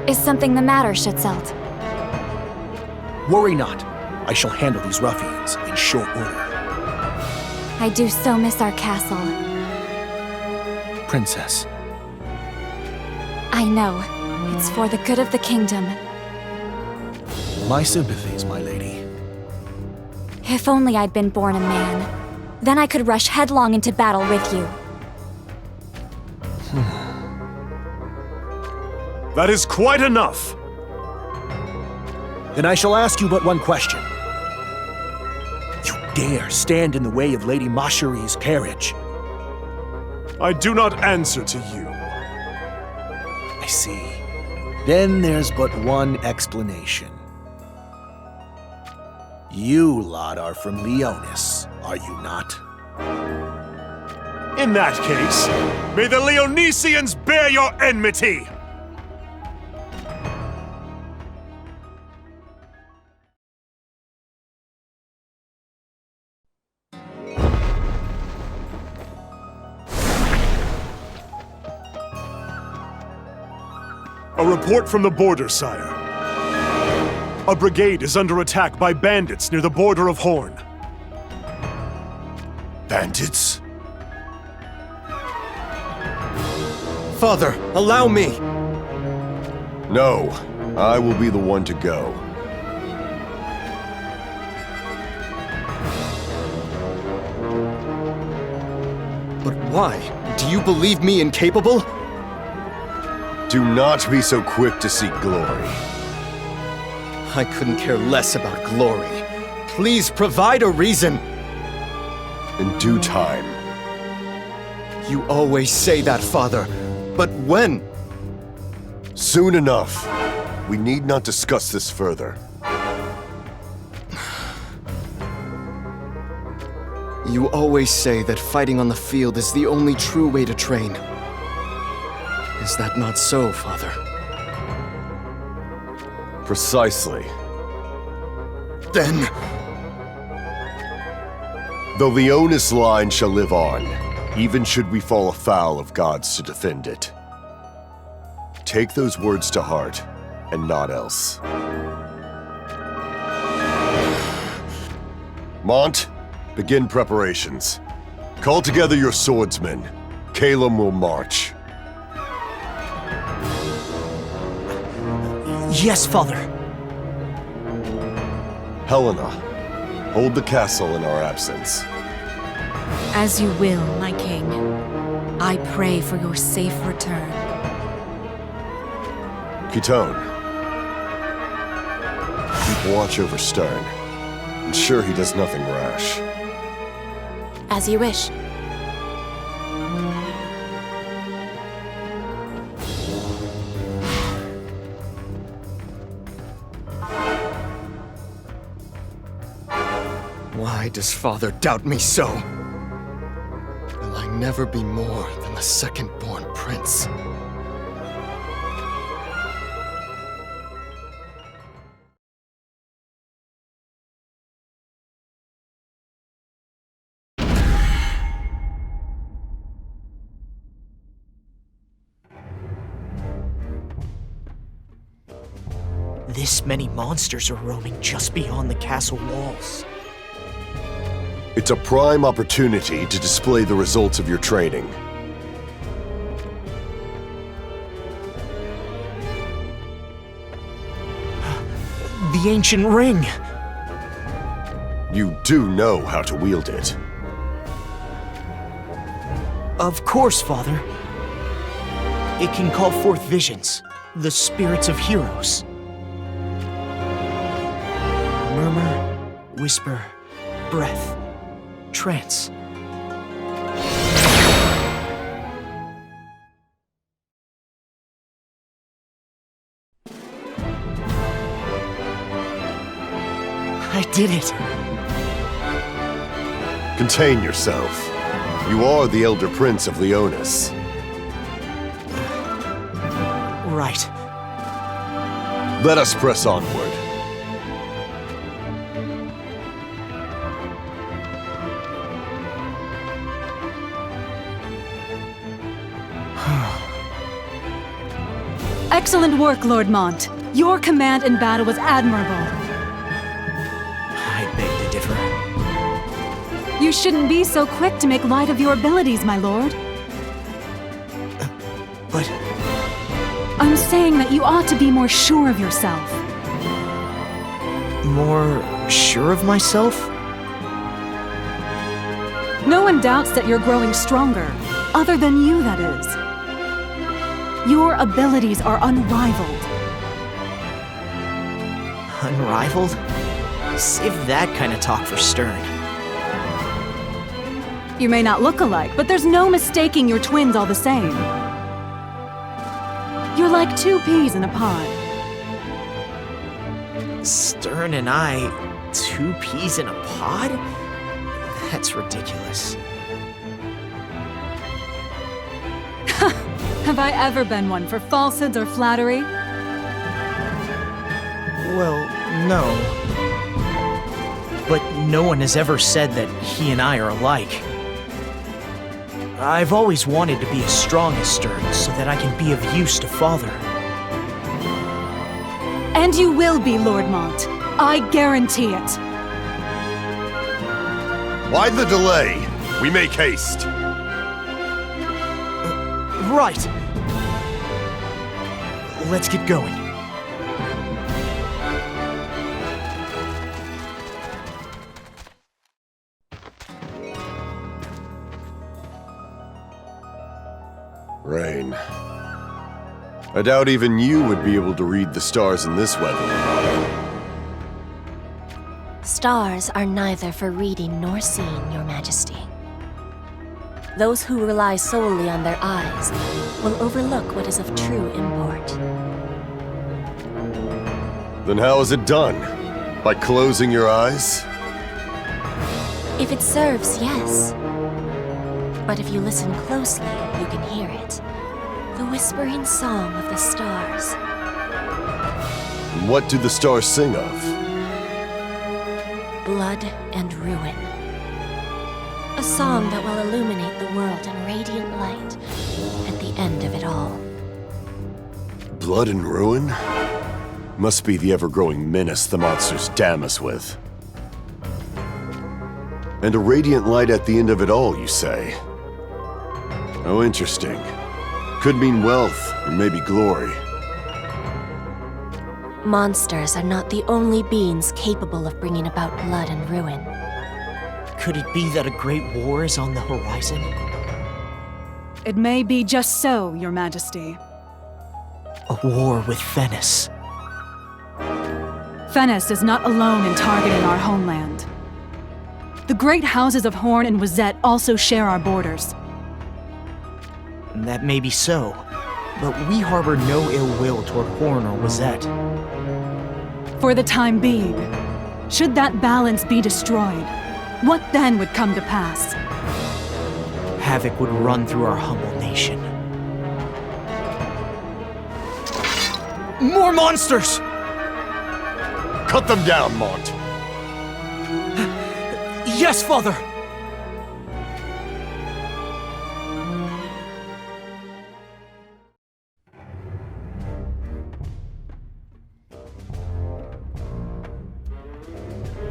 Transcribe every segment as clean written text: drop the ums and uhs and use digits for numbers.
Is something the matter, Schitzelt? Worry not. I shall handle these ruffians in short order. I do so miss our castle. Princess. I know. It's for the good of the kingdom. My sympathies, my lady. If only I'd been born a man. Then I could rush headlong into battle with you. That is quite enough! Then I shall ask you but one question. You dare stand in the way of Lady Masheri's carriage? I do not answer to you. I see. Then there's but one explanation. You lot are from Leonis, are you not? In that case, may the Leonesians bear your enmity! A report from the border, sire. A brigade is under attack by bandits near the border of Horn. Bandits? Father, allow me! No, I will be the one to go. But why? Do you believe me incapable? Do not be so quick to seek glory. I couldn't care less about glory. Please provide a reason. In due time. You always say that, Father. But when? Soon enough. We need not discuss this further. You always say that fighting on the field is the only true way to train. Is that not so, Father? Precisely. Then... the Leonis line shall live on, even should we fall afoul of gods to defend it. Take those words to heart, and not else. Mont, begin preparations. Call together your swordsmen. Calum will march. Yes, Father. Helena, hold the castle in our absence. As you will, my king. I pray for your safe return. Kitone, keep watch over Stern. Ensure he does nothing rash. As you wish. Why does Father doubt me so? Will I never be more than the second-born prince? This many monsters are roaming just beyond the castle walls. It's a prime opportunity to display the results of your training. The ancient ring! You do know how to wield it. Of course, Father. It can call forth visions, the spirits of heroes. Murmur, whisper, breath, trance. I did it! Contain yourself. You are the Elder Prince of Leonis. Right. Let us press onward. Excellent work, Lord Mont. Your command in battle was admirable. I beg to differ. You shouldn't be so quick to make light of your abilities, my lord. But I'm saying that you ought to be more sure of yourself. more sure of myself? No one doubts that you're growing stronger. Other than you, that is. Your abilities are unrivaled. Unrivaled? Save that kind of talk for Stern. You may not look alike, but there's no mistaking your twins all the same. You're like two peas in a pod. Stern and I, two peas in a pod? That's ridiculous. Have I ever been one for falsehoods or flattery? Well, no. But no one has ever said that he and I are alike. I've always wanted to be as strong as Stern so that I can be of use to Father. And you will be, Lord Mont. I guarantee it. Why the delay? We make haste. Right. Let's get going. Rain. I doubt even you would be able to read the stars in this weather. Stars are neither for reading nor seeing, Your Majesty. Those who rely solely on their eyes will overlook what is of true import. Then how is it done? By closing your eyes? If it serves, yes. But if you listen closely, you can hear it. The whispering song of the stars. What do the stars sing of? Blood and ruin. A song that will illuminate the world in radiant light at the end of it all. Blood and ruin? Must be the ever-growing menace the monsters damn us with. And a radiant light at the end of it all, you say? Oh, interesting. Could mean wealth, or maybe glory. Monsters are not the only beings capable of bringing about blood and ruin. Could it be that a great war is on the horizon? It may be just so, Your Majesty. A war with Venice. Venice is not alone in targeting our homeland. The great houses of Horn and Wazette also share our borders. That may be so, but we harbor no ill will toward Horn or Wazette. For the time being, should that balance be destroyed, what then would come to pass? Havoc would run through our humble nation. More monsters! Cut them down, Mont. Yes, Father!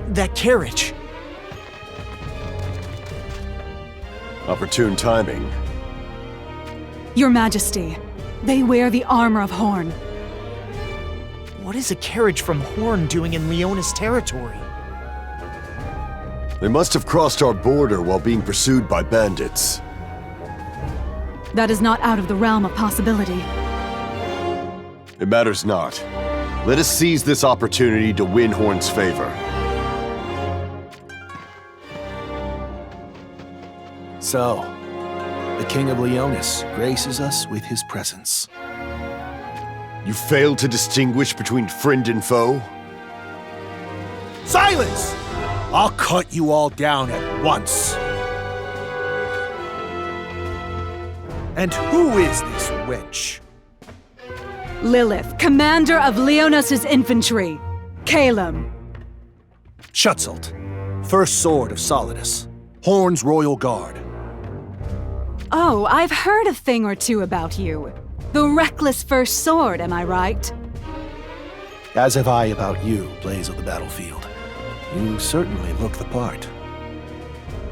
That carriage. Opportune timing. Your Majesty, they wear the armor of Horn. What is a carriage from Horn doing in Leona's territory? They must have crossed our border while being pursued by bandits. That is not out of the realm of possibility. It matters not. Let us seize this opportunity to win Horn's favor. So, the King of Leonis graces us with his presence. You failed to distinguish between friend and foe? Silence! I'll cut you all down at once. And who is this witch? Lilith, commander of Leonos' infantry. Calum. Schutzelt, first sword of Solidus, Horn's royal guard. Oh, I've heard a thing or two about you. The reckless first sword, am I right? As have I about you, Blaze of the Battlefield. You certainly look the part.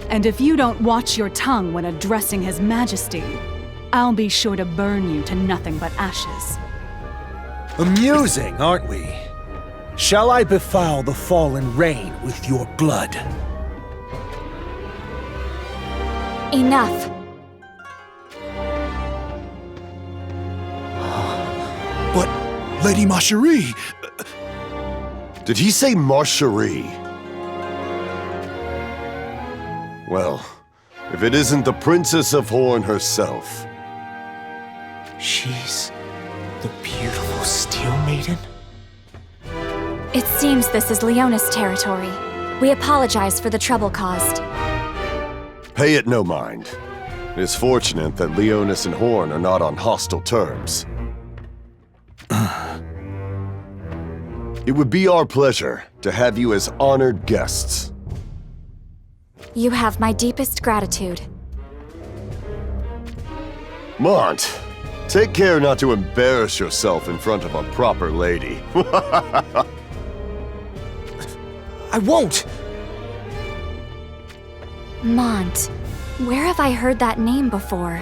And if you don't watch your tongue when addressing His Majesty, I'll be sure to burn you to nothing but ashes. Amusing, aren't we? Shall I befoul the fallen rain with your blood? Enough. But, Lady Marcherie... Did he say Marcherie? Well, if it isn't the Princess of Horn herself. She's the beautiful Steel Maiden? It seems this is Leona's territory. We apologize for the trouble caused. Pay it no mind. It is fortunate that Leonis and Horn are not on hostile terms. It would be our pleasure to have you as honored guests. You have my deepest gratitude. Mont, take care not to embarrass yourself in front of a proper lady. I won't! Mont. Where have I heard that name before?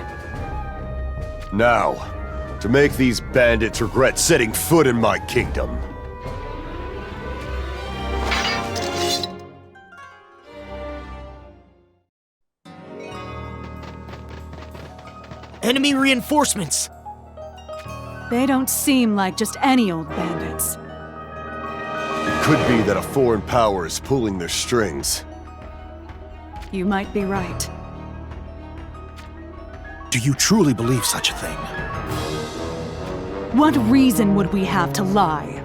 Now, to make these bandits regret setting foot in my kingdom. Enemy reinforcements! They don't seem like just any old bandits. It could be that a foreign power is pulling their strings. You might be right. Do you truly believe such a thing? What reason would we have to lie?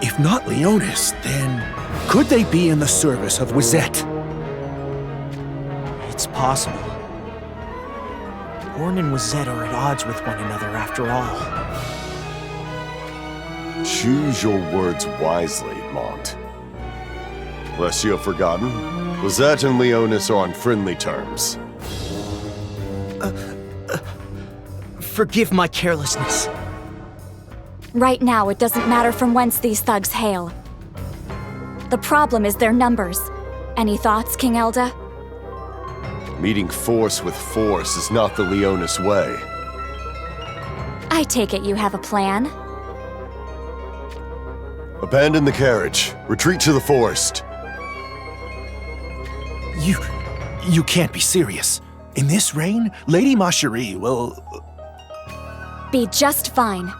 If not Leonis, then could they be in the service of Wizette? It's possible. Horn and Wizette are at odds with one another after all. Choose your words wisely, Mont. Lest you have forgotten, Lizette and Leonis are on friendly terms. Forgive my carelessness. Right now, it doesn't matter from whence these thugs hail. The problem is their numbers. Any thoughts, King Elda? Meeting force with force is not the Leonis way. I take it you have a plan. Abandon the carriage. Retreat to the forest. You can't be serious. In this rain, Lady Marcherie will... Be just fine.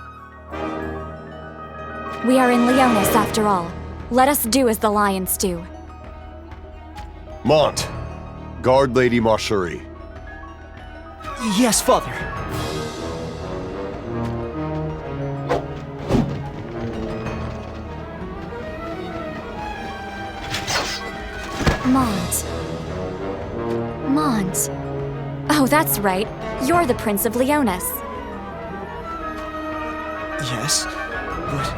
We are in Leonis after all. Let us do as the lions do. Mont, guard Lady Marcherie. Yes, Father. Mont. Mont. Oh, that's right. You're the Prince of Leonis. Yes, but...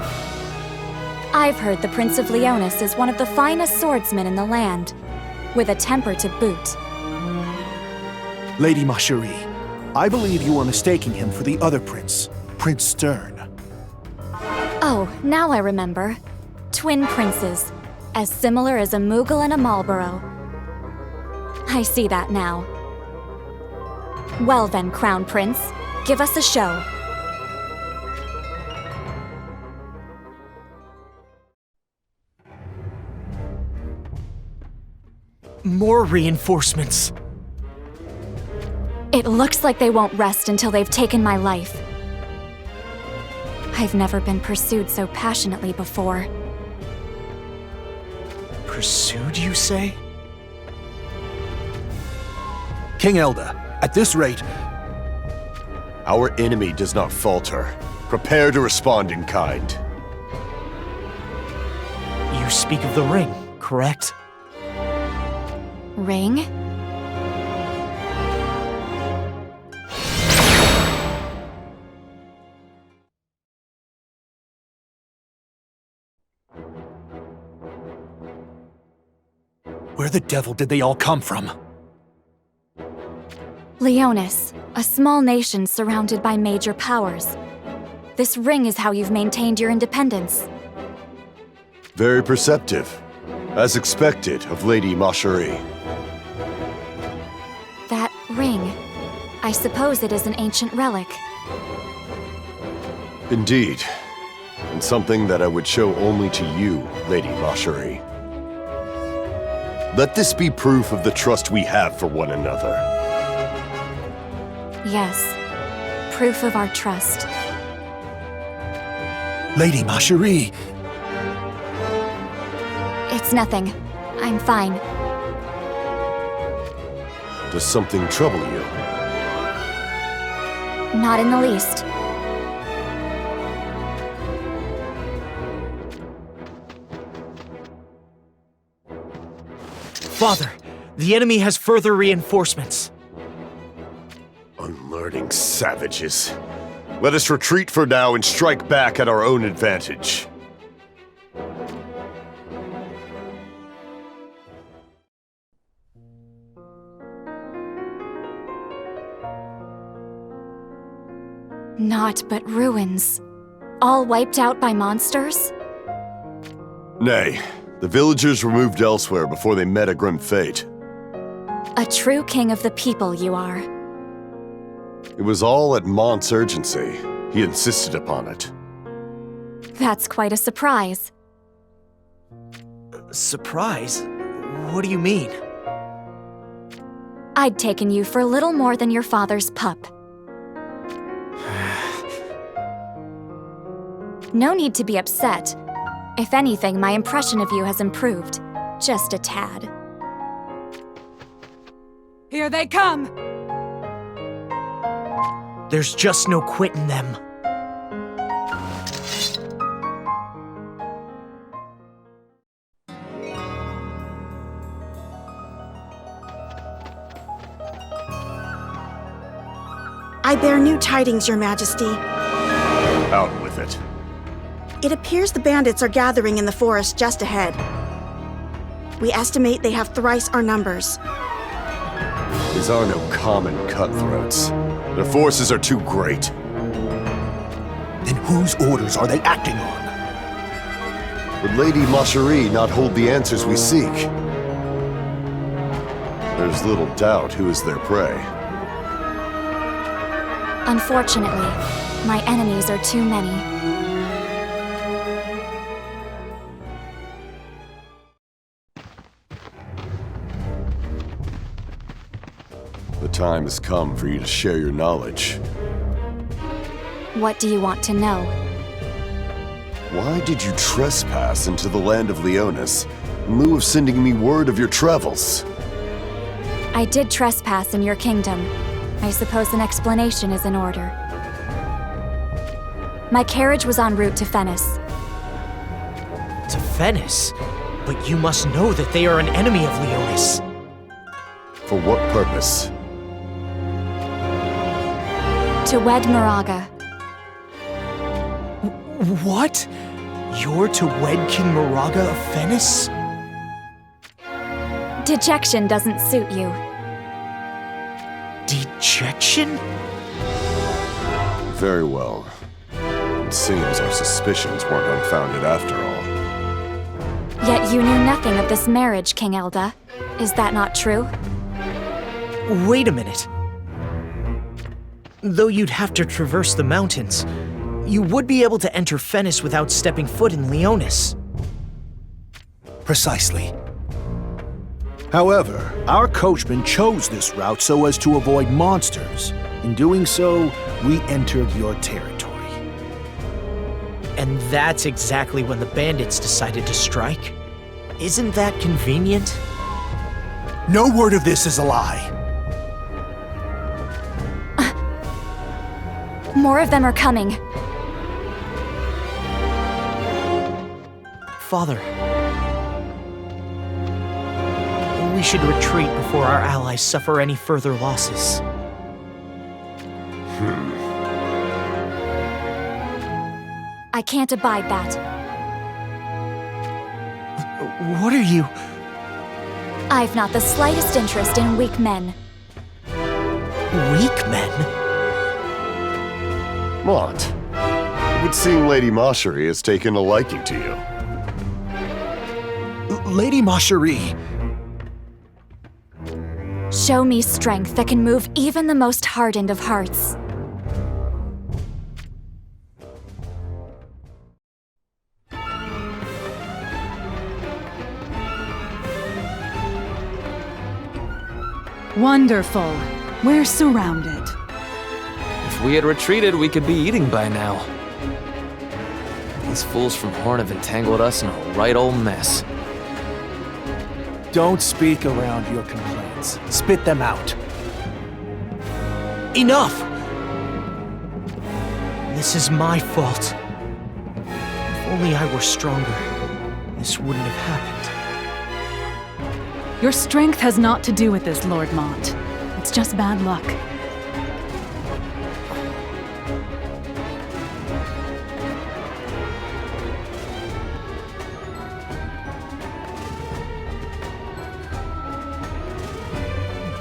I've heard the Prince of Leonis is one of the finest swordsmen in the land, with a temper to boot. Lady Marcherie, I believe you are mistaking him for the other prince, Prince Stern. Oh, now I remember. Twin princes, as similar as a Moogle and a Marlborough. I see that now. Well then, Crown Prince, give us a show. More reinforcements. It looks like they won't rest until they've taken my life. I've never been pursued so passionately before. Pursued, you say? King Elda, at this rate... Our enemy does not falter. Prepare to respond in kind. You speak of the ring, correct? Ring? Where the devil did they all come from? Leonis, a small nation surrounded by major powers. This ring is how you've maintained your independence. Very perceptive. As expected of Lady Macherie. That ring, I suppose it is an ancient relic. Indeed. And something that I would show only to you, Lady Macherie. Let this be proof of the trust we have for one another. Yes, proof of our trust. Lady Macherie, It's nothing. I'm fine. Does something trouble you? Not in the least. Father, the enemy has further reinforcements. Unlearning savages. Let us retreat for now and strike back at our own advantage. Naught but ruins. All wiped out by monsters? Nay, the villagers were moved elsewhere before they met a grim fate. A true king of the people you are. It was all at Mont's urgency. He insisted upon it. That's quite a surprise. Surprise? What do you mean? I'd taken you for little more than your father's pup. No need to be upset. If anything, my impression of you has improved. Just a tad. Here they come! There's just no quitting them. I bear new tidings, Your Majesty. Out with it. It appears the bandits are gathering in the forest just ahead. We estimate they have thrice our numbers. These are no common cutthroats. Their forces are too great. then whose orders are they acting on? Would Lady Macherie not hold the answers we seek? There's little doubt who is their prey. Unfortunately, my enemies are too many. The time has come for you to share your knowledge. What do you want to know? Why did you trespass into the land of Leonis in lieu of sending me word of your travels? I did trespass in your kingdom. I suppose an explanation is in order. My carriage was en route to Fennis. To Fennis? But you must know that they are an enemy of Leonis. For what purpose? To wed Moraga. What? You're to wed King Moraga of Fennis? Dejection doesn't suit you. Dejection? Very well. It seems our suspicions weren't unfounded after all. Yet you knew nothing of this marriage, King Elda. Is that not true? Wait a minute. Though you'd have to traverse the mountains, you would be able to enter Fennis without stepping foot in Leonis. Precisely. However, our coachman chose this route so as to avoid monsters. In doing so, we entered your territory. And that's exactly when the bandits decided to strike. Isn't that convenient? No word of this is a lie. More of them are coming. Father, we should retreat before our allies suffer any further losses. I can't abide that. What are you? I've not the slightest interest in weak men. Weak men? Mont, it would seem Lady Marjorie has taken a liking to you. Lady Marjorie, Show me strength that can move even the most hardened of hearts. Wonderful. We're surrounded. If we had retreated, we could be eating by now. These fools from Horn have entangled us in a right old mess. don't speak around your complaints. Spit them out. Enough! This is my fault. If only I were stronger, this wouldn't have happened. Your strength has naught to do with this, Lord Mont. It's just bad luck.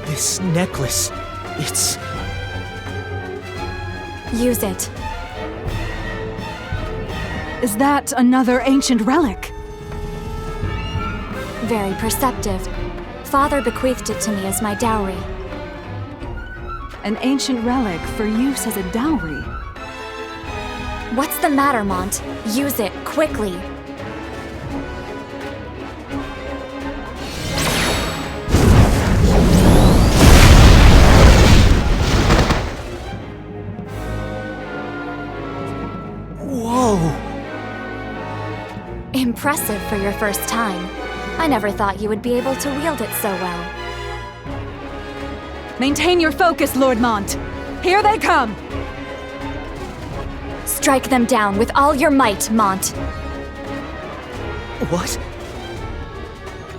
This necklace, it's... Use it. Is that another ancient relic? Very perceptive. Father bequeathed it to me as my dowry. An ancient relic for use as a dowry. What's the matter, Mont? Use it, quickly. Whoa! Impressive for your first time. I never thought you would be able to wield it so well. Maintain your focus, Lord Mont. Here they come! Strike them down with all your might, Mont. What?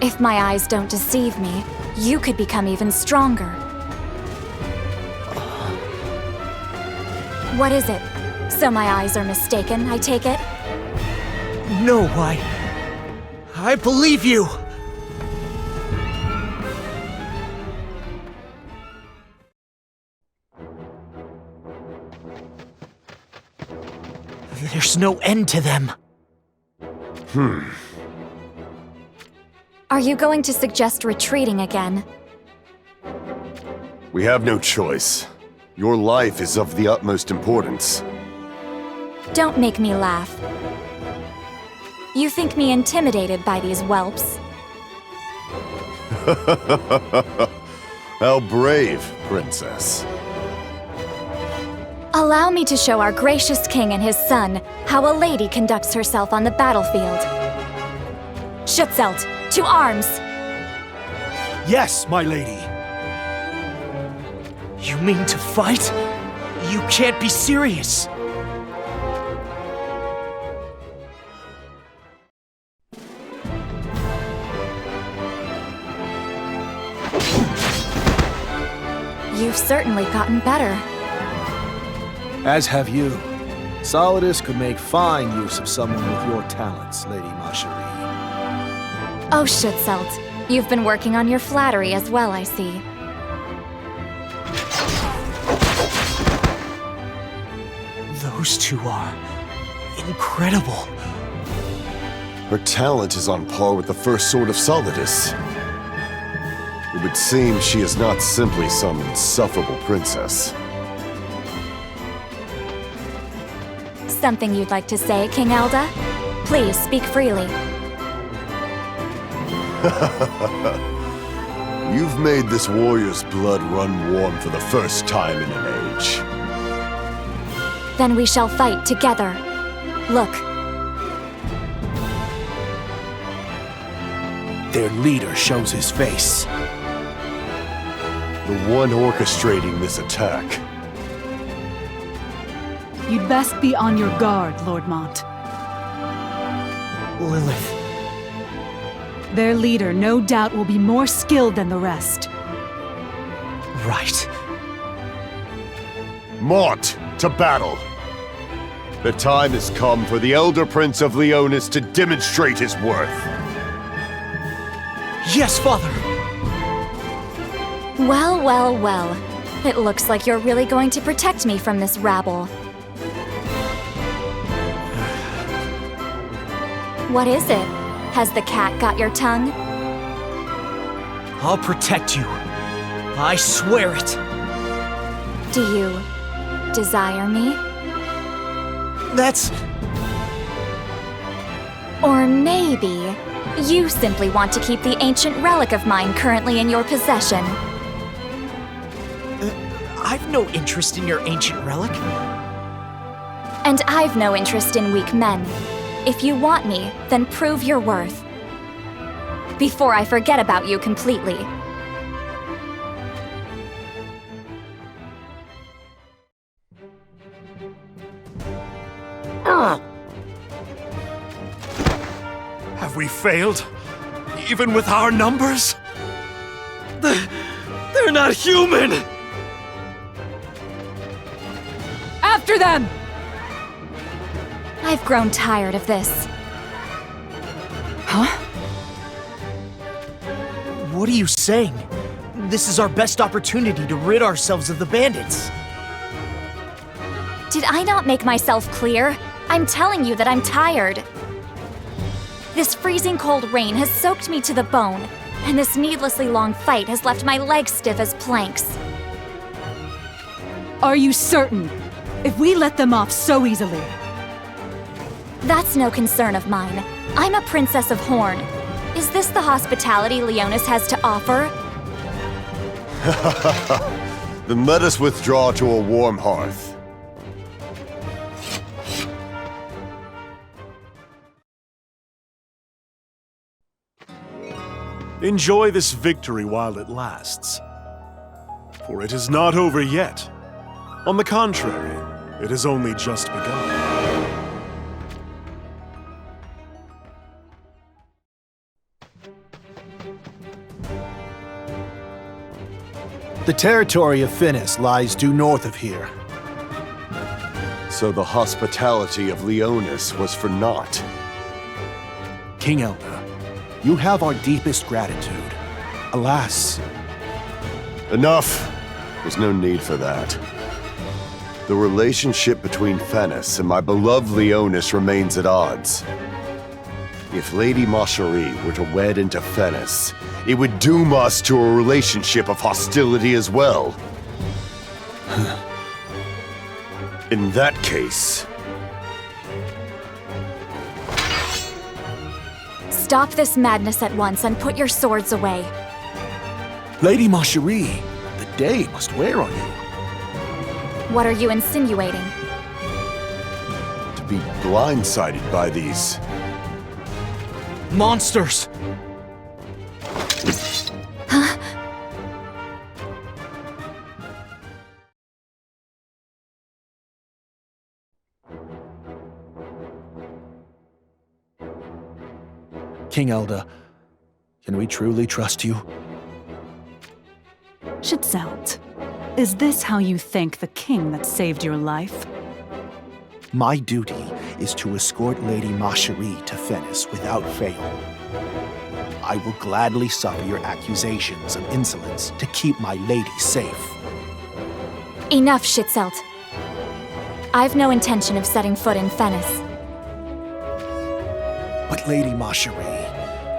If my eyes don't deceive me, you could become even stronger. What is it? So my eyes are mistaken, I take it? No, I believe you! There's no end to them. Are you going to suggest retreating again? We have no choice. Your life is of the utmost importance. Don't make me laugh. You think me intimidated by these whelps? How brave, Princess. Allow me to show our gracious king and his son how a lady conducts herself on the battlefield. Schutzelt, to arms! Yes, my lady. You mean to fight? You can't be serious. You've certainly gotten better. As have you. Solidus could make fine use of someone with your talents, Lady Marjorie. Oh, Schutzelt, you've been working on your flattery as well, I see. Those two are incredible. Her talent is on par with the first sword of Solidus. It would seem she is not simply some insufferable princess. Something you'd like to say, King Elda? Please speak freely. You've made this warrior's blood run warm for the first time in an age. Then we shall fight together. Look, Their leader shows his face. The one orchestrating this attack. You'd best be on your guard, Lord Mont. Lilith, Their leader no doubt will be more skilled than the rest. right. Mont, to battle! The time has come for the Elder Prince of Leonis to demonstrate his worth. Yes, Father! well, well, well. It looks like you're really going to protect me from this rabble. What is it? Has the cat got your tongue? I'll protect you. I swear it. Do you desire me? That's... Or maybe you simply want to keep the ancient relic of mine currently in your possession. I've no interest in your ancient relic. And I've no interest in weak men. If you want me, then prove your worth. Before I forget about you completely. Have we failed? Even with our numbers? They're not human! After them! I've grown tired of this. Huh? What are you saying? This is our best opportunity to rid ourselves of the bandits. Did I not make myself clear? I'm telling you that I'm tired. This freezing cold rain has soaked me to the bone, and this needlessly long fight has left my legs stiff as planks. Are you certain? If we let them off so easily... That's no concern of mine. I'm a princess of Horn. Is this the hospitality Leonis has to offer? Then let us withdraw to a warm hearth. Enjoy this victory while it lasts. For it is not over yet. On the contrary, it has only just begun. The territory of Finis lies due north of here. So the hospitality of Leonis was for naught. King Elder, you have our deepest gratitude. Alas. Enough! There's no need for that. The relationship between Finis and my beloved Leonis remains at odds. If Lady Macherie were to wed into Finis, it would doom us to a relationship of hostility as well. In that case... Stop this madness at once and put your swords away. Lady Macherie, the day must wear on you. What are you insinuating? To be blindsided by these... Monsters! King Elder, can we truly trust you? Schützelt, is this how you thank the king that saved your life? My duty is to escort Lady Macherie to Finis without fail. I will gladly suffer your accusations of insolence to keep my lady safe. Enough, Schützelt. I've no intention of setting foot in Finis. But Lady Macherie,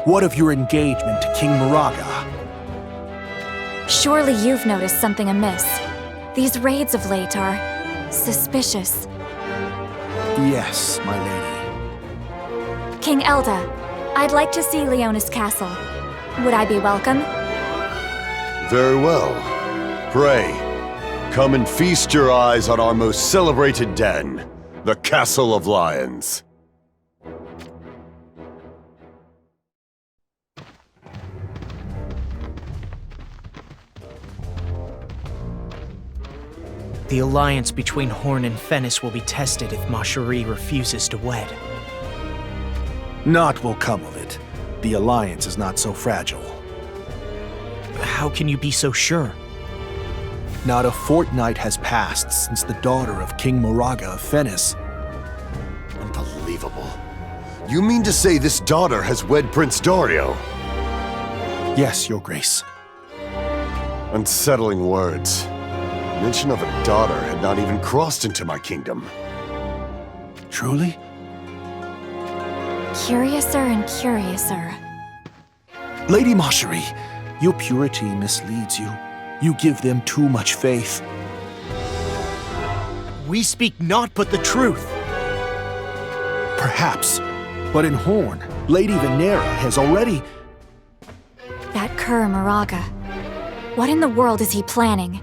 what of your engagement to King Moraga? Surely you've noticed something amiss. These raids of late are suspicious. Yes, my lady. King Elda, I'd like to see Leonis Castle. Would I be welcome? Very well. Pray, come and feast your eyes on our most celebrated den, the Castle of Lions. The alliance between Horn and Finis will be tested if Macherie refuses to wed. Naught will come of it. The alliance is not so fragile. How can you be so sure? Not a fortnight has passed since the daughter of King Moraga of Finis. Unbelievable. You mean to say this daughter has wed Prince Dario? Yes, Your Grace. Unsettling words. Mention of a daughter had not even crossed into my kingdom. Truly? Curiouser and curiouser. Lady Marjorie, your purity misleads you. You give them too much faith. We speak naught but the truth. Perhaps, but in Horn, Lady Venera has already... That cur Moraga. What in the world is he planning?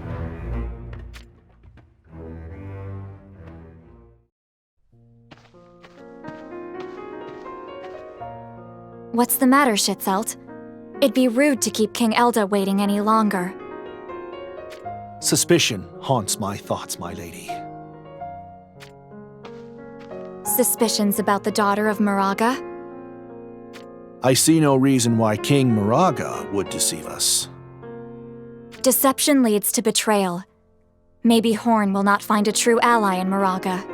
What's the matter, Schitzelt? It'd be rude to keep King Elda waiting any longer. Suspicion haunts my thoughts, my lady. Suspicions about the daughter of Moraga? I see no reason why King Moraga would deceive us. Deception leads to betrayal. Maybe Horn will not find a true ally in Moraga.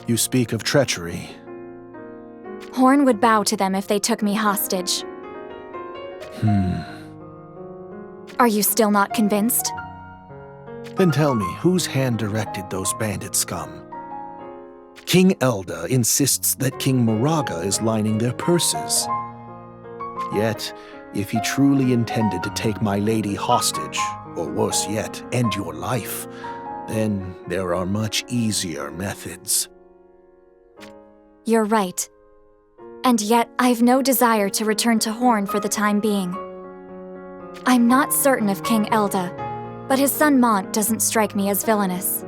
You speak of treachery. Horn would bow to them if they took me hostage. Are you still not convinced? Then tell me, whose hand directed those bandit scum? King Elda insists that King Moraga is lining their purses. Yet, if he truly intended to take my lady hostage, or worse yet, end your life, then there are much easier methods. You're right. And yet, I've no desire to return to Horn for the time being. I'm not certain of King Elda, but his son Mont doesn't strike me as villainous.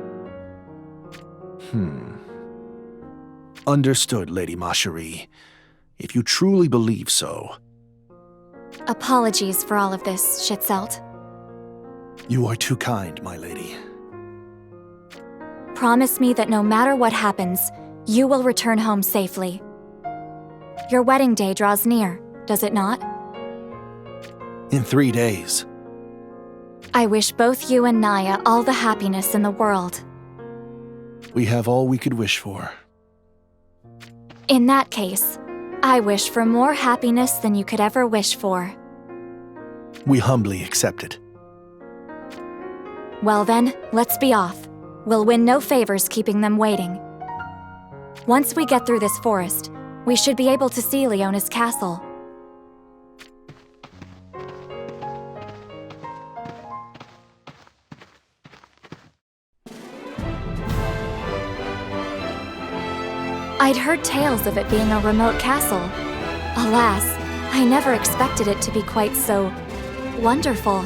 Understood, Lady Marjorie. If you truly believe so. Apologies for all of this, Schitzelt. You are too kind, my lady. Promise me that no matter what happens, you will return home safely. Your wedding day draws near, does it not? In 3 days. I wish both you and Naya all the happiness in the world. We have all we could wish for. In that case, I wish for more happiness than you could ever wish for. We humbly accept it. Well then, let's be off. We'll win no favors keeping them waiting. Once we get through this forest, we should be able to see Leona's castle. I'd heard tales of it being a remote castle. Alas, I never expected it to be quite so wonderful.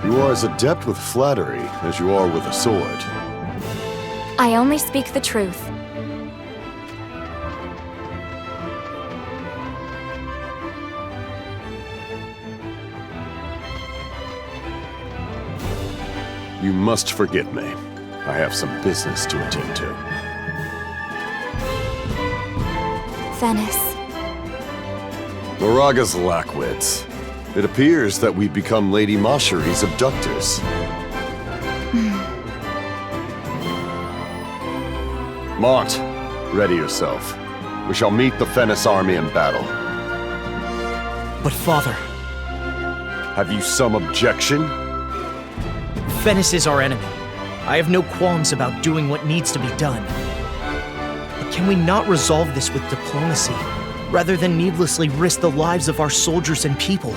You are as adept with flattery as you are with a sword. I only speak the truth. You must forgive me. I have some business to attend to. Venice. Moraga's lack wits. It appears that we've become Lady Marjorie's abductors. Mont, ready yourself. We shall meet the Venice army in battle. But father, Have you some objection? Venice is our enemy. I have no qualms about doing what needs to be done. But can we not resolve this with diplomacy, rather than needlessly risk the lives of our soldiers and people?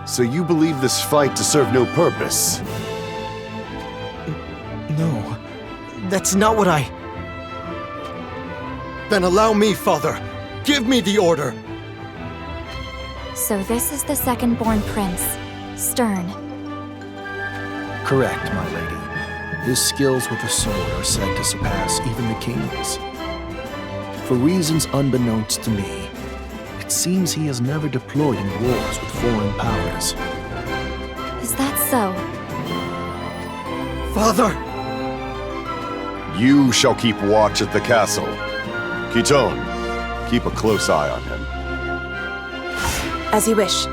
So you believe this fight to serve no purpose? No, that's not what I... Then allow me, Father. Give me the order. So this is the second-born prince, Stern. Correct, my lady. His skills with the sword are said to surpass even the king's. For reasons unbeknownst to me, it seems he has never deployed in wars with foreign powers. Is that so? Father! You shall keep watch at the castle. Kiton, keep a close eye on him. As you wish.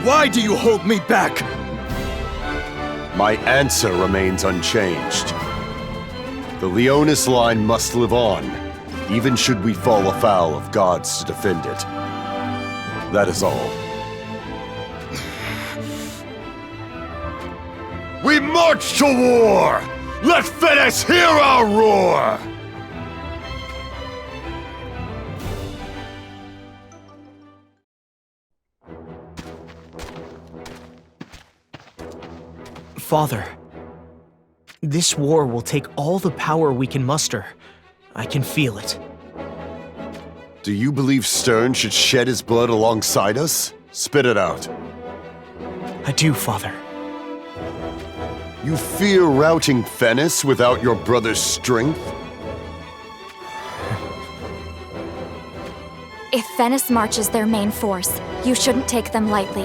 Why do you hold me back? My answer remains unchanged. The Leonis line must live on, even should we fall afoul of gods to defend it. That is all. We march to war! Let Venice hear our roar! Father, this war will take all the power we can muster. I can feel it. Do you believe Stern should shed his blood alongside us? Spit it out. I do, Father. You fear routing Venice without your brother's strength? If Venice marches their main force, you shouldn't take them lightly.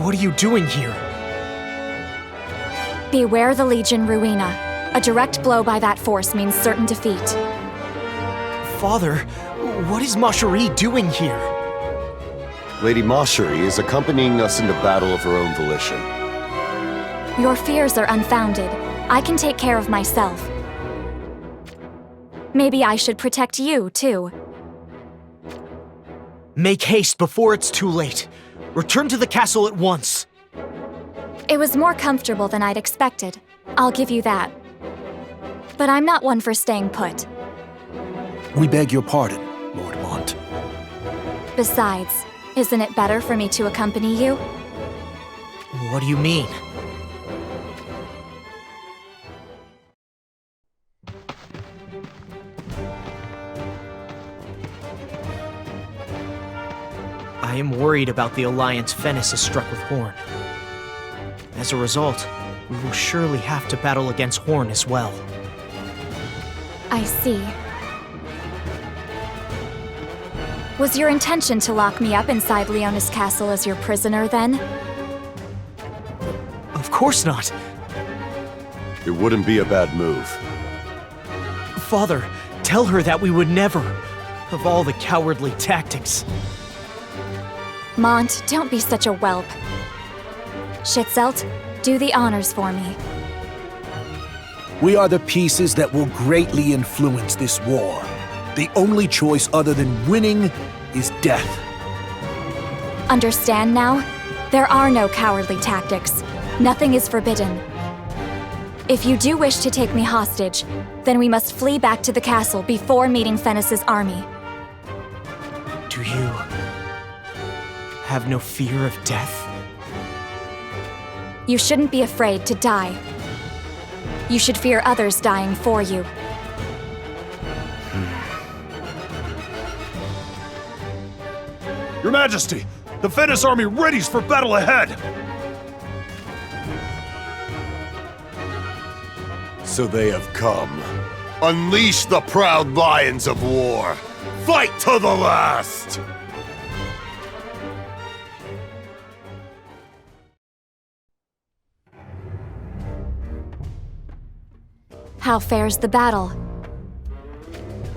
What are you doing here? Beware the Legion Ruina. A direct blow by that force means certain defeat. Father, what is Macherie doing here? Lady Macherie is accompanying us into battle of her own volition. Your fears are unfounded. I can take care of myself. Maybe I should protect you, too. Make haste before it's too late. Return to the castle at once. It was more comfortable than I'd expected. I'll give you that. But I'm not one for staying put. We beg your pardon, Lord Mont. Besides, isn't it better for me to accompany you? What do you mean? I am worried about the alliance Venice has struck with Horn. As a result, we will surely have to battle against Horn as well. I see. Was your intention to lock me up inside Leonis Castle as your prisoner, then? Of course not. It wouldn't be a bad move. Father, tell her that we would never, of all the cowardly tactics. Mont, don't be such a whelp. Schitzelt, do the honors for me. We are the pieces that will greatly influence this war. The only choice other than winning is death. Understand now? There are no cowardly tactics. Nothing is forbidden. If you do wish to take me hostage, then we must flee back to the castle before meeting Venice's army. Do you have no fear of death? You shouldn't be afraid to die. You should fear others dying for you. Your Majesty, the Venice army readies for battle ahead! So they have come. Unleash the proud lions of war! Fight to the last! How fares the battle?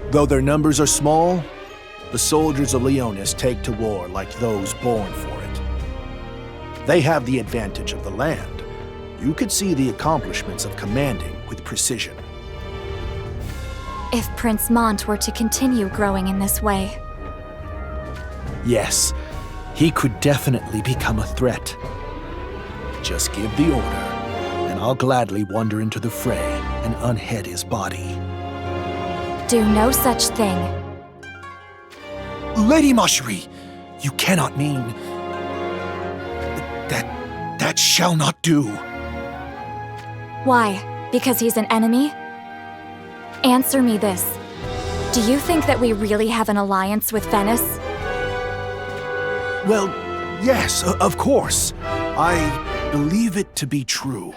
Though their numbers are small, the soldiers of Leonis take to war like those born for it. They have the advantage of the land. You could see the accomplishments of commanding with precision. If Prince Mont were to continue growing in this way. Yes, he could definitely become a threat. Just give the order, and I'll gladly wander into the fray and unhead his body. Do no such thing. Lady Macherie, you cannot mean... That shall not do. Why? Because he's an enemy? Answer me this. Do you think that we really have an alliance with Venice? Well, yes, of course. I believe it to be true.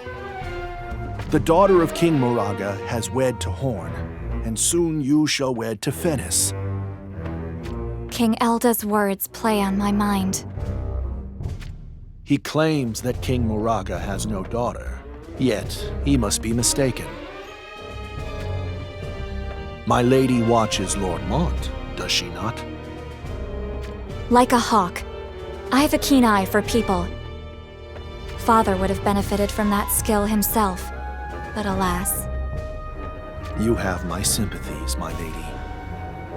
The daughter of King Moraga has wed to Horn, and soon you shall wed to Venice. King Elda's words play on my mind. He claims that King Moraga has no daughter, yet he must be mistaken. My lady watches Lord Mont, does she not? Like a hawk. I have a keen eye for people. Father would have benefited from that skill himself, but alas. You have my sympathies, my lady.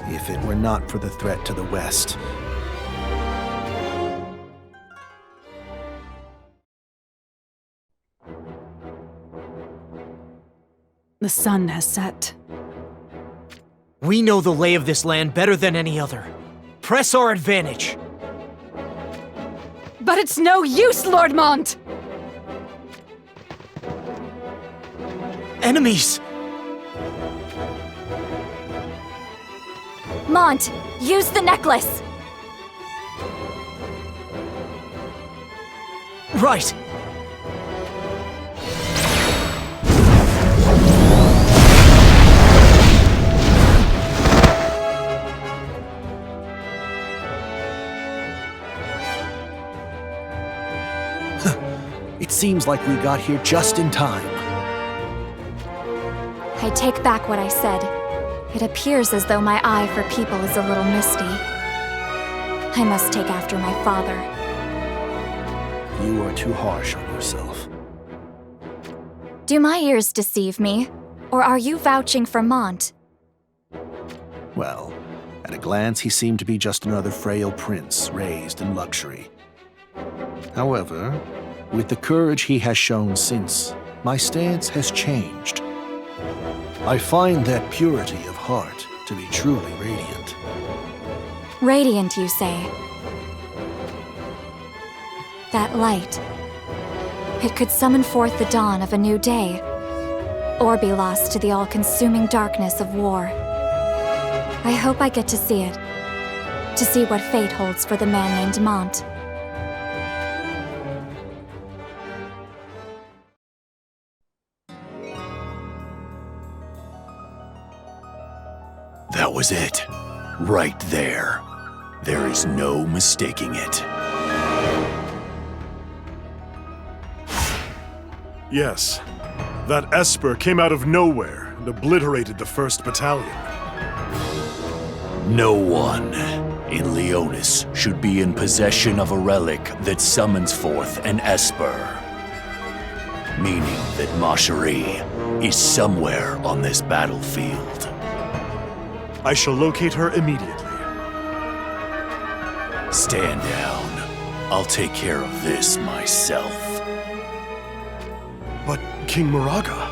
If it were not for the threat to the west, The sun has set. We know the lay of this land better than any other. Press our advantage. But it's no use, Lord Mont! Enemies! Mont, use the necklace! Right! It seems like we got here just in time. I take back what I said. It appears as though my eye for people is a little misty. I must take after my father. You are too harsh on yourself. Do my ears deceive me? Or are you vouching for Mont? Well, at a glance he seemed to be just another frail prince raised in luxury. However, with the courage he has shown since, my stance has changed. I find that purity of heart to be truly radiant. Radiant, you say? That light. It could summon forth the dawn of a new day, or be lost to the all-consuming darkness of war. I hope I get to see it, to see what fate holds for the man named Mont. That was it. Right there. There is no mistaking it. Yes. That Esper came out of nowhere and obliterated the 1st Battalion. No one in Leonis should be in possession of a relic that summons forth an Esper. Meaning that Macherie is somewhere on this battlefield. I shall locate her immediately. Stand down. I'll take care of this myself. But King Moraga...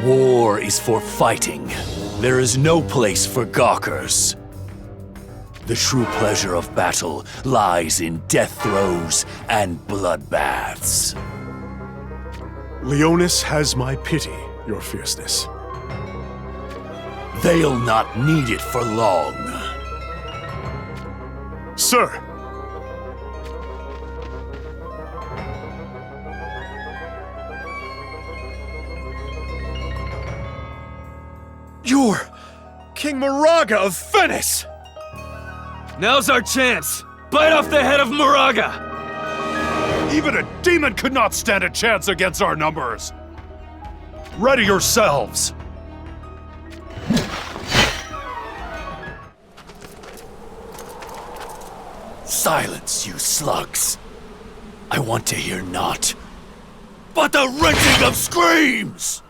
War is for fighting. There is no place for gawkers. The true pleasure of battle lies in death throes and bloodbaths. Leonis has my pity, your fierceness. They'll not need it for long. Sir! You're King Moraga of Venice! Now's our chance! Bite off the head of Moraga! Even a demon could not stand a chance against our numbers! Ready yourselves! Silence, you slugs. I want to hear naught but the wrenching of screams!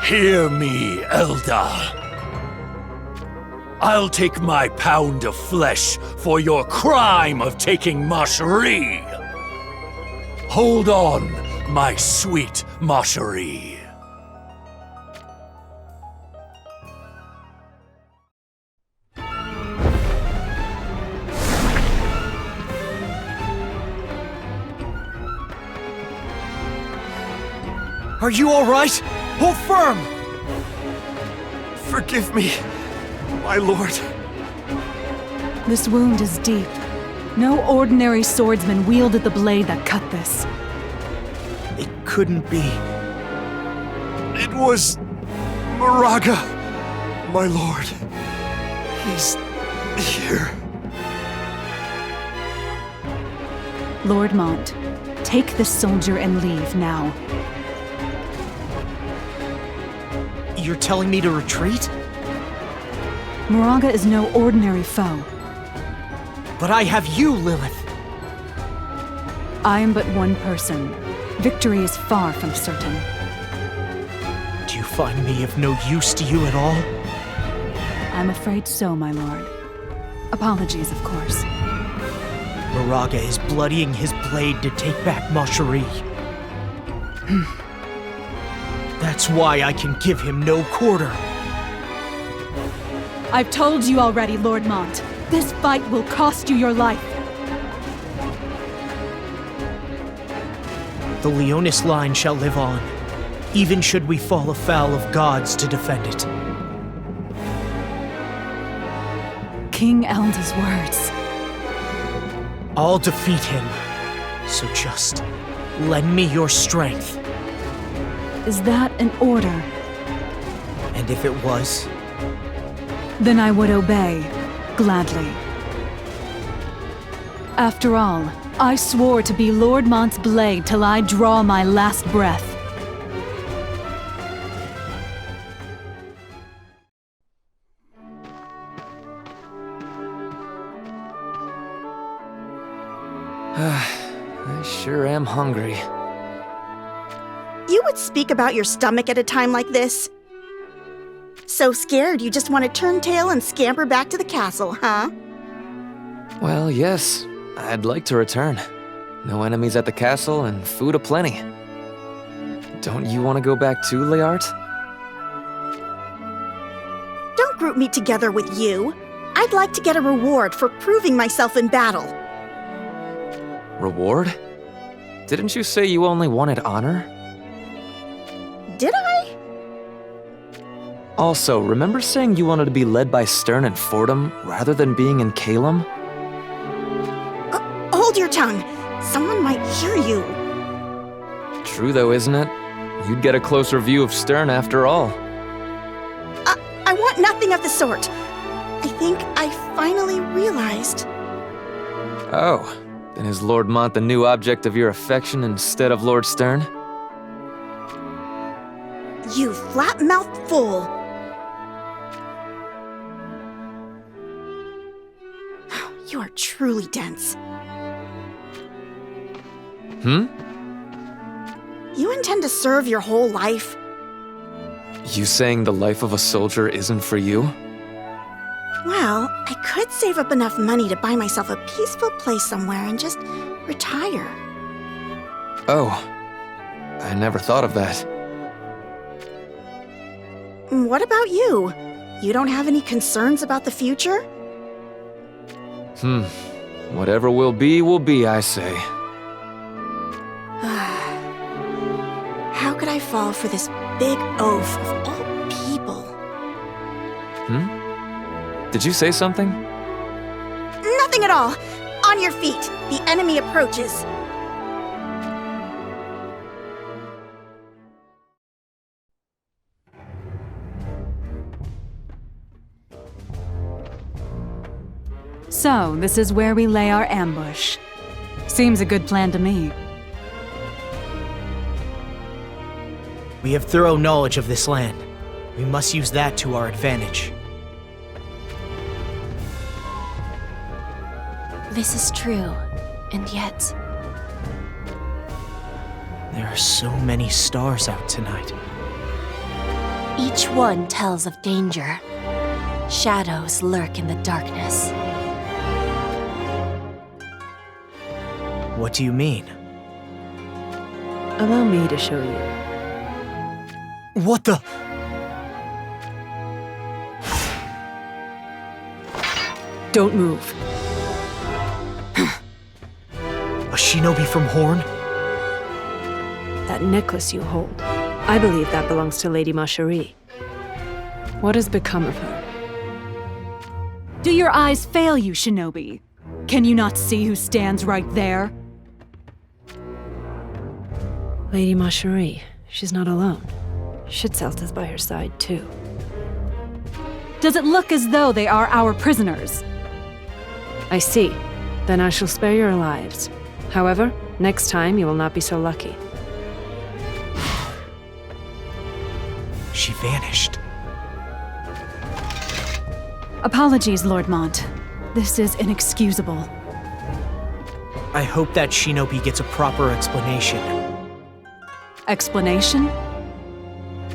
Hear me, Elda. I'll take my pound of flesh for your crime of taking Macherie. Hold on, my sweet Macherie. Are you all right? Hold firm! Forgive me, my lord. This wound is deep. No ordinary swordsman wielded the blade that cut this. It couldn't be. It was Moraga, my lord. He's here. Lord Mont, take this soldier and leave now. You're telling me to retreat? Moraga is no ordinary foe. But I have you, Lilith! I am but one person. Victory is far from certain. Do you find me of no use to you at all? I'm afraid so, my lord. Apologies, of course. Moraga is bloodying his blade to take back Ma Cherie. That's why I can give him no quarter. I've told you already, Lord Mont. This fight will cost you your life. The Leonis line shall live on, even should we fall afoul of gods to defend it. King Elda's words. I'll defeat him, so just lend me your strength. Is that an order? And if it was? Then I would obey, gladly. After all, I swore to be Lord Mont's blade till I draw my last breath. I sure am hungry. You would speak about your stomach at a time like this? So scared you just want to turn tail and scamper back to the castle, huh? Well, yes. I'd like to return. No enemies at the castle and food aplenty. Don't you want to go back too, Leart? Don't group me together with you. I'd like to get a reward for proving myself in battle. Reward? Didn't you say you only wanted honor? Did I? Also, remember saying you wanted to be led by Stern and Fordham rather than being in Calum? Hold your tongue. Someone might hear you. True though, isn't it? You'd get a closer view of Stern after all. I want nothing of the sort. I think I finally realized. Oh, then is Lord Mont the new object of your affection instead of Lord Stern? You flat-mouthed fool. You are truly dense. You intend to serve your whole life? You saying the life of a soldier isn't for you? Well, I could save up enough money to buy myself a peaceful place somewhere and just retire. Oh, I never thought of that. What about you? You don't have any concerns about the future? Whatever will be, I say. How could I fall for this big oaf of all people? Did you say something? Nothing at all. On your feet. The enemy approaches. So, this is where we lay our ambush. Seems a good plan to me. We have thorough knowledge of this land. We must use that to our advantage. This is true, and yet... There are so many stars out tonight. each one tells of danger. Shadows lurk in the darkness. What do you mean? Allow me to show you. What the? Don't move. A shinobi from Horn? That necklace you hold. I believe that belongs to Lady Ma Cherie. What has become of her? Do your eyes fail you, shinobi? Can you not see who stands right there? Lady Ma Cherie. She's not alone. Schitzelta's by her side, too. Does it look as though they are our prisoners? I see. Then I shall spare your lives. However, next time you will not be so lucky. She vanished. Apologies, Lord Mont. This is inexcusable. I hope that Shinobi gets a proper explanation. Explanation?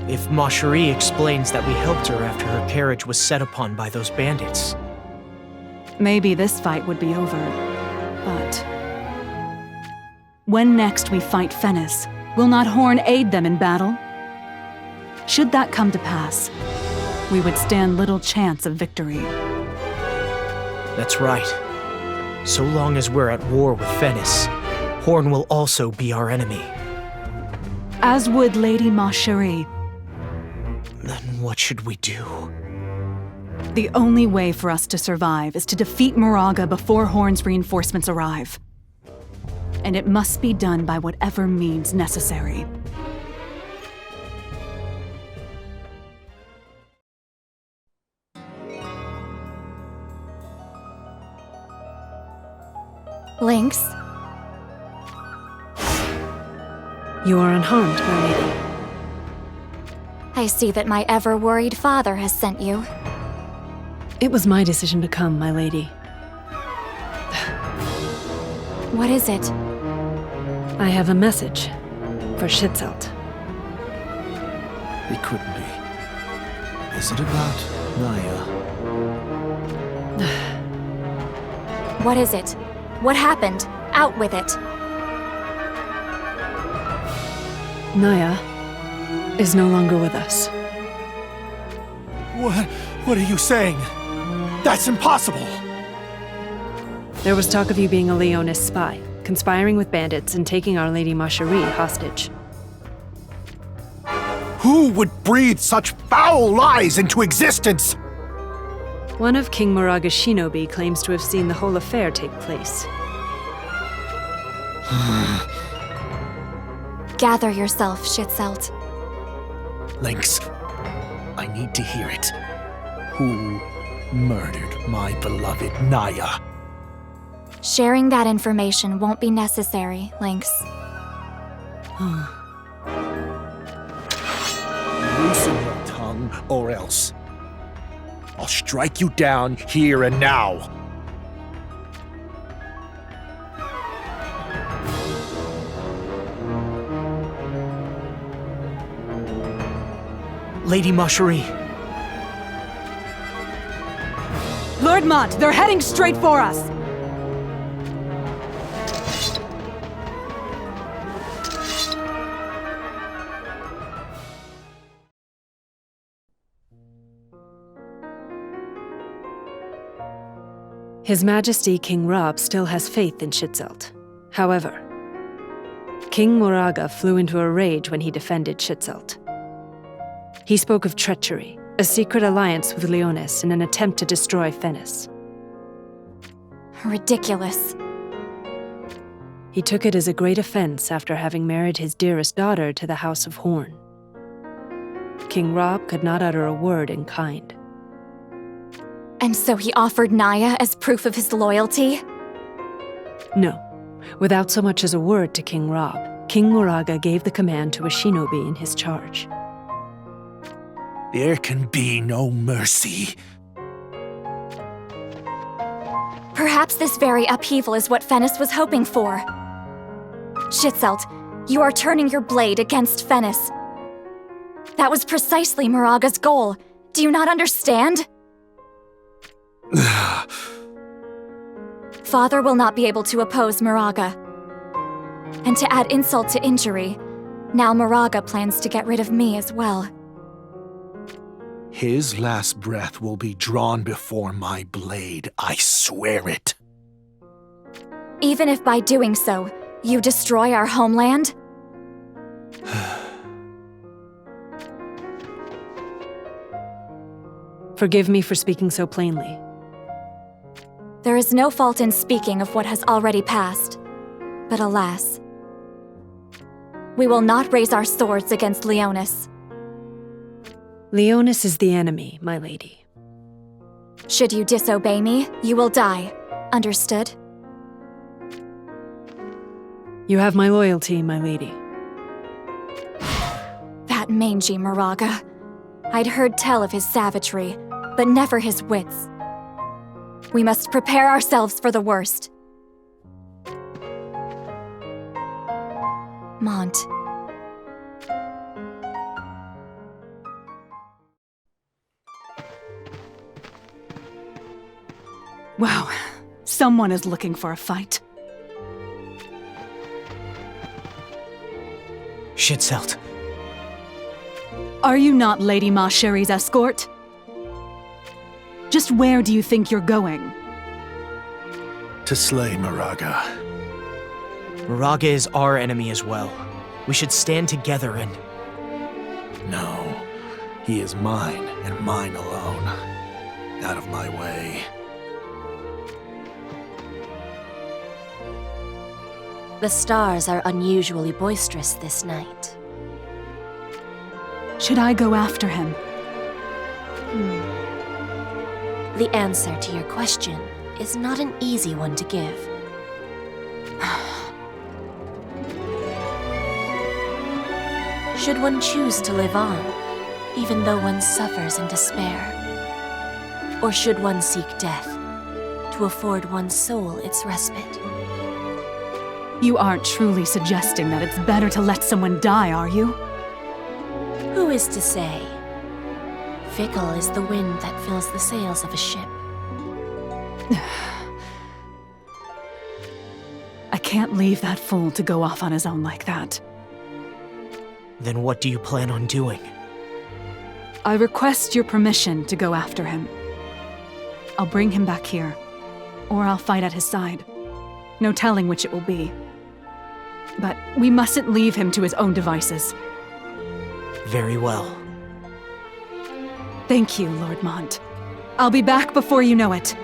If Ma Cherie explains that we helped her after her carriage was set upon by those bandits. Maybe this fight would be over, but... when next we fight Fennis, will not Horn aid them in battle? Should that come to pass, we would stand little chance of victory. That's right. So long as we're at war with Fennis, Horn will also be our enemy. As would Lady Ma Cherie. Then what should we do? The only way for us to survive is to defeat Moraga before Horn's reinforcements arrive. And it must be done by whatever means necessary. Lynx? You are unharmed, my lady. I see that my ever-worried father has sent you. It was my decision to come, my lady. What is it? I have a message for Schützelt. It couldn't be. Is it about Naya? What is it? What happened? Out with it. Naya is no longer with us. What are you saying? That's impossible! There was talk of you being a Leonis spy, conspiring with bandits and taking Our Lady Ma Cherie hostage. Who would breathe such foul lies into existence? One of King Moraga's shinobi claims to have seen the whole affair take place. Gather yourself, Schützelt. Lynx, I need to hear it. Who murdered my beloved Naya? Sharing that information won't be necessary, Lynx. Loosen your tongue, or else I'll strike you down here and now. Lady Ma Cherie. Lord Mont, they're heading straight for us! His Majesty King Rob still has faith in Schützelt. However, King Moraga flew into a rage when he defended Schützelt. He spoke of treachery, a secret alliance with Leonis in an attempt to destroy Fennis. Ridiculous. He took it as a great offense after having married his dearest daughter to the House of Horn. King Rob could not utter a word in kind. And so he offered Naya as proof of his loyalty? No. Without so much as a word to King Rob, King Moraga gave the command to a shinobi in his charge. There can be no mercy. Perhaps this very upheaval is what Fennis was hoping for. Schützelt, you are turning your blade against Fennis. That was precisely Moraga's goal. Do you not understand? Father will not be able to oppose Moraga. And to add insult to injury, now Moraga plans to get rid of me as well. His last breath will be drawn before my blade, I swear it. Even if by doing so, you destroy our homeland? Forgive me for speaking so plainly. There is no fault in speaking of what has already passed. But alas, we will not raise our swords against Leonis. Leonis is the enemy, my lady. Should you disobey me, you will die. Understood? You have my loyalty, my lady. That mangy Moraga. I'd heard tell of his savagery, but never his wits. We must prepare ourselves for the worst. Mont. Wow, someone is looking for a fight. Shitselt. Are you not Lady Ma Sherry's escort? Just where do you think you're going? To slay Moraga. Moraga is our enemy as well. We should stand together and... No, he is mine and mine alone. Out of my way. The stars are unusually boisterous this night. Should I go after him? The answer to your question is not an easy one to give. Should one choose to live on, even though one suffers in despair? Or should one seek death, to afford one's soul its respite? You aren't truly suggesting that it's better to let someone die, are you? Who is to say? Fickle is the wind that fills the sails of a ship. I can't leave that fool to go off on his own like that. Then what do you plan on doing? I request your permission to go after him. I'll bring him back here, or I'll fight at his side. No telling which it will be. But we mustn't leave him to his own devices. Very well. Thank you, Lord Mont. I'll be back before you know it.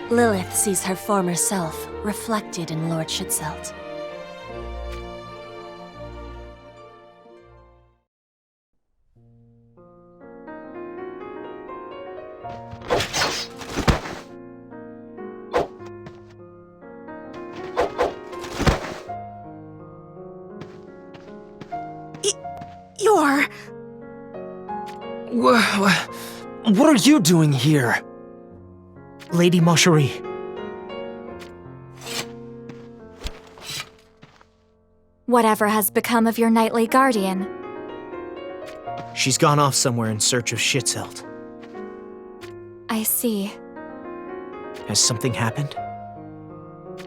Lilith sees her former self reflected in Lord Shitselt. You're... What are you doing here? Lady Ma Sherry. Whatever has become of your knightly guardian? She's gone off somewhere in search of Shitselt. I see. Has something happened?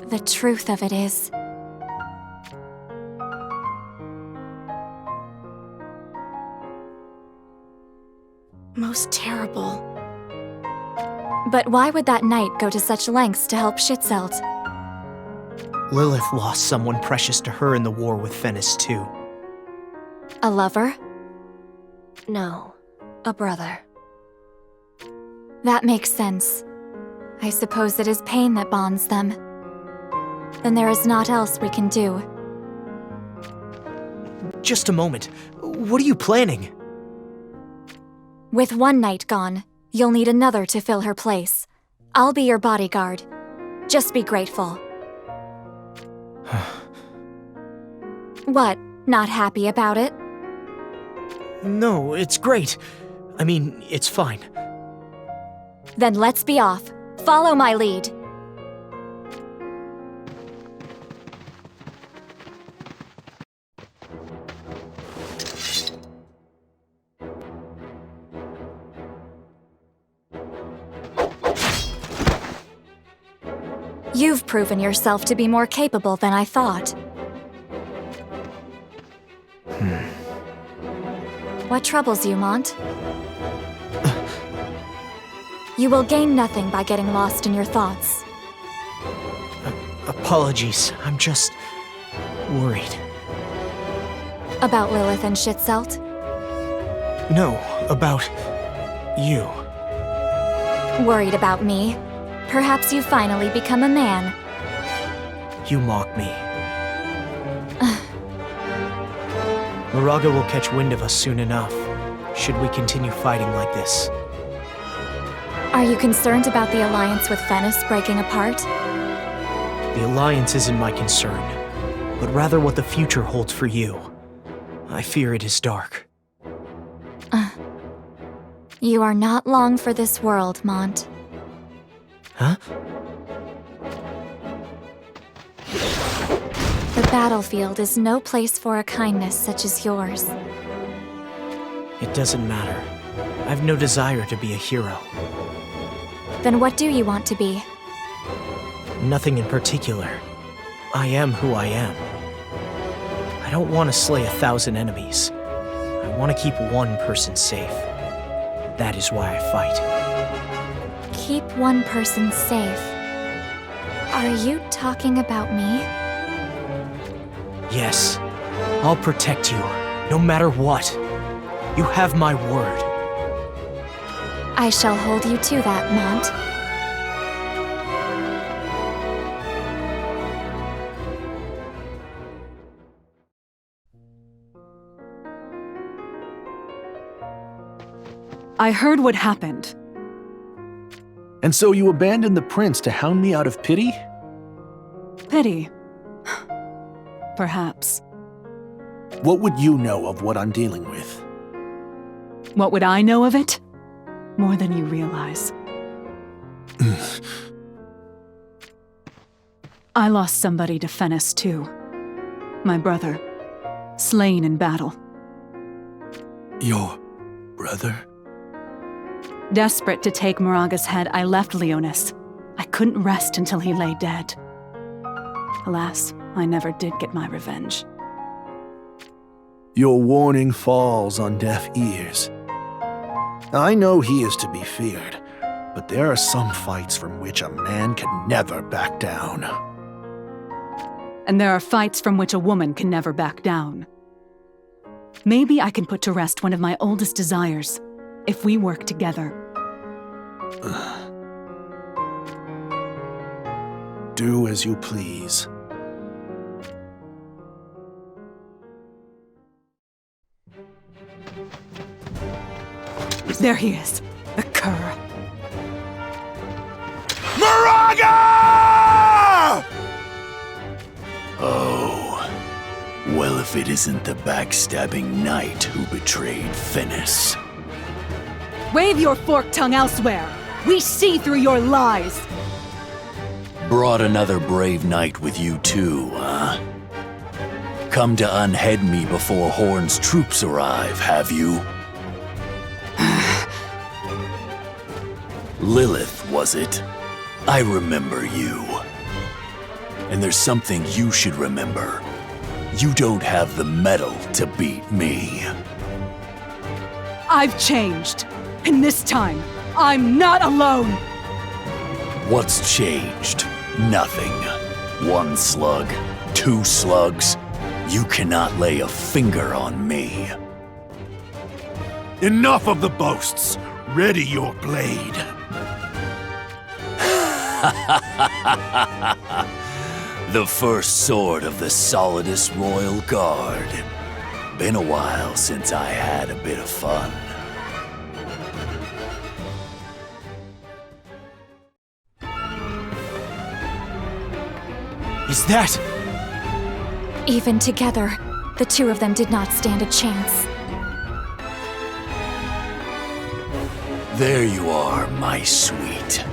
The truth of it is... most terrible. But why would that knight go to such lengths to help Shitselt? Lilith lost someone precious to her in the war with Fennis too. A lover? No, a brother. That makes sense. I suppose it is pain that bonds them. Then there is naught else we can do. Just a moment. What are you planning? With one knight gone, you'll need another to fill her place. I'll be your bodyguard. Just be grateful. What? Not happy about it? No, it's great. I mean, it's fine. Then let's be off. Follow my lead. You've proven yourself to be more capable than I thought. What troubles you, Mont? You will gain nothing by getting lost in your thoughts. Apologies, I'm just... worried. About Lilith and Shitselt? No, about... you. Worried about me? Perhaps you finally become a man. You mock me. Moraga will catch wind of us soon enough, should we continue fighting like this. Are you concerned about the alliance with Fennis breaking apart? The Alliance isn't my concern, but rather what the future holds for you. I fear it is dark. You are not long for this world, Mont. Huh? The battlefield is no place for a kindness such as yours. It doesn't matter. I've no desire to be a hero. Then what do you want to be? Nothing in particular. I am who I am. I don't want to slay 1,000 enemies. I want to keep one person safe. That is why I fight. Keep one person safe. Are you talking about me? Yes. I'll protect you, no matter what. You have my word. I shall hold you to that, Mont. I heard what happened. And so you abandoned the prince to hound me out of pity? Pity. Perhaps. What would you know of what I'm dealing with? What would I know of it? More than you realize. I lost somebody to Fennis, too. My brother. Slain in battle. Your brother? Desperate to take Moraga's head, I left Leonis. I couldn't rest until he lay dead. Alas, I never did get my revenge. Your warning falls on deaf ears. I know he is to be feared, but there are some fights from which a man can never back down. And there are fights from which a woman can never back down. Maybe I can put to rest one of my oldest desires, if we work together. Do as you please. There he is, the cur. Moraga! Oh. Well, if it isn't the backstabbing knight who betrayed Fennis. Wave your forked tongue elsewhere. We see through your lies. Brought another brave knight with you too, huh? Come to unhead me before Horn's troops arrive, have you? Lilith, was it? I remember you. And there's something you should remember. You don't have the mettle to beat me. I've changed. And this time, I'm not alone. What's changed? Nothing. 1 slug, 2 slugs. You cannot lay a finger on me. Enough of the boasts. Ready your blade. The first sword of the solidest royal guard. Been a while since I had a bit of fun. Is that? Even together, the two of them did not stand a chance. There you are, my sweet.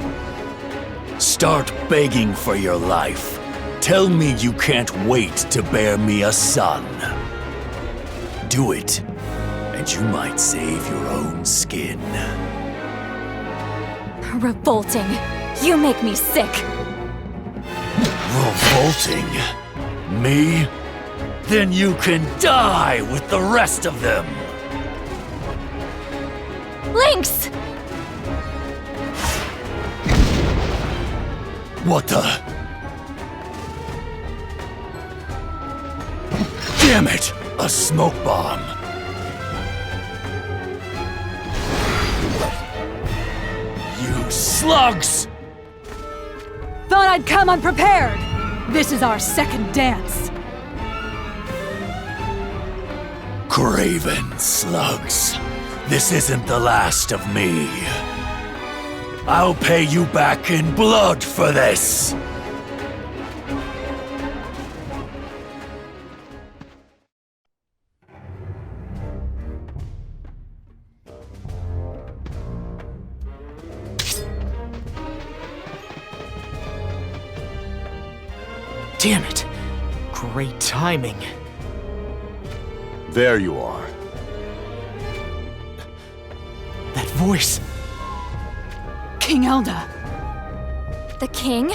Start begging for your life. Tell me you can't wait to bear me a son. Do it, and you might save your own skin. Revolting. You make me sick. Revolting? Me? Then you can die with the rest of them! Lynx! What the? Damn it! A smoke bomb! You slugs! Thought I'd come unprepared. This is our second dance. Craven slugs. This isn't the last of me. I'll pay you back in blood for this. Damn it. Great timing. There you are. That voice. King Elda. The king?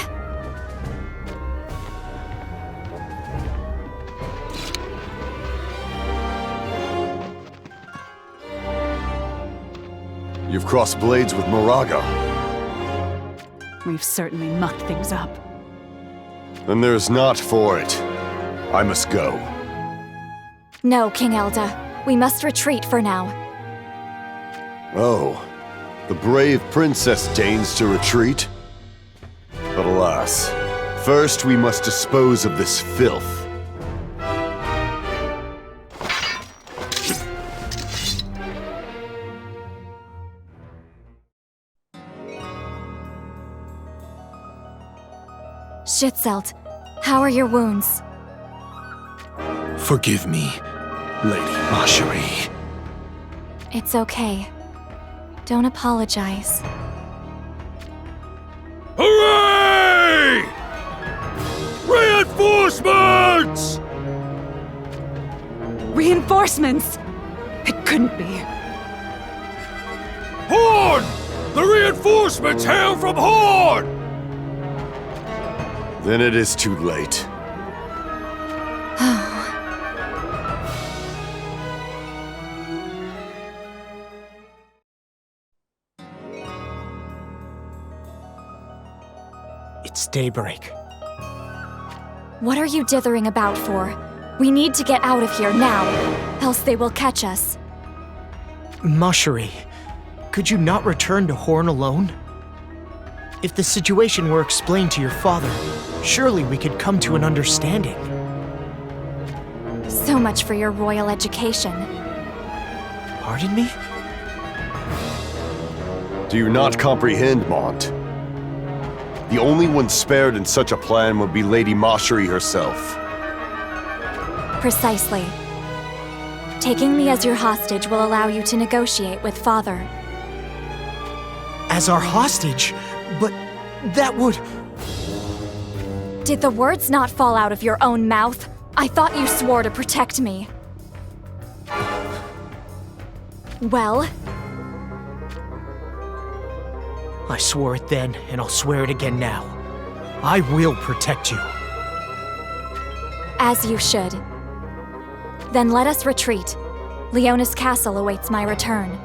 You've crossed blades with Moraga. We've certainly mucked things up. Then there's not for it. I must go. No, King Elda. We must retreat for now. Oh, the brave princess deigns to retreat? But alas, first we must dispose of this filth. Schützelt, how are your wounds? Forgive me, Lady Marjorie. It's okay. Don't apologize. Hooray! Reinforcements! Reinforcements! It couldn't be. Horn! The reinforcements hail from Horn! Then it is too late. It's daybreak. What are you dithering about for? We need to get out of here now, else they will catch us. Marjorie, could you not return to Horn alone? If the situation were explained to your father, surely we could come to an understanding. So much for your royal education. Pardon me? Do you not comprehend, Mont? The only one spared in such a plan would be Lady Marjorie herself. Precisely. Taking me as your hostage will allow you to negotiate with father. As our hostage? But that would... Did the words not fall out of your own mouth? I thought you swore to protect me. Well? I swore it then, and I'll swear it again now. I will protect you. As you should. Then let us retreat. Leona's castle awaits my return.